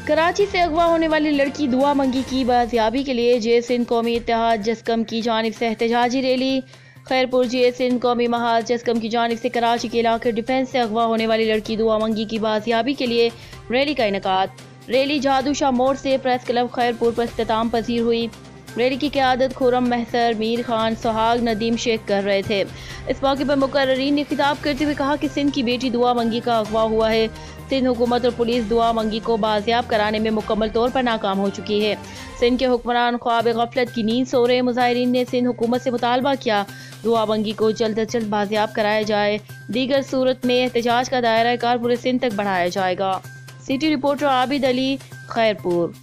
कराची से अगवा होने वाली लड़की दुआ मंगी की बाजियाबी के लिए जे सिंध कौमी इत्तेहाद जस्कम की जानिब से एहतजाजी रैली। खैरपुर जे सिंध कौमी महाज जस्कम की जानिब से कराची के इलाके डिफेंस से अगवा होने वाली लड़की दुआ मंगी की बाजियाबी के लिए रैली का इनेकाद। रैली जादूशाह मोड़ से प्रेस क्लब खैरपुर पर इख्तिताम पजीर हुई। रैली की क़यादत खुरम महसर, मीर खान, सुहाग, नदीम शेख कर रहे थे। इस मौके पर मुकर्ररीन ने खिताब करते हुए कहा कि सिंध की बेटी दुआ मंगी का अगवा हुआ है। सिंध हुकूमत और पुलिस दुआ मंगी को बाजियाब कराने में मुकम्मल तौर पर नाकाम हो चुकी है। सिंध के हुक्मरान ख्वाब गफलत की नींद सो रहे। मुजाहिरीन ने सिंध हुकूमत से मुतालबा किया दुआ मंगी को जल्द अज जल्द बाजियाब कराया जाए। दीगर सूरत में एहतजाज का दायरा कार पूरे सिंध तक बढ़ाया जाएगा। City reporter Abid Ali, Khairpur.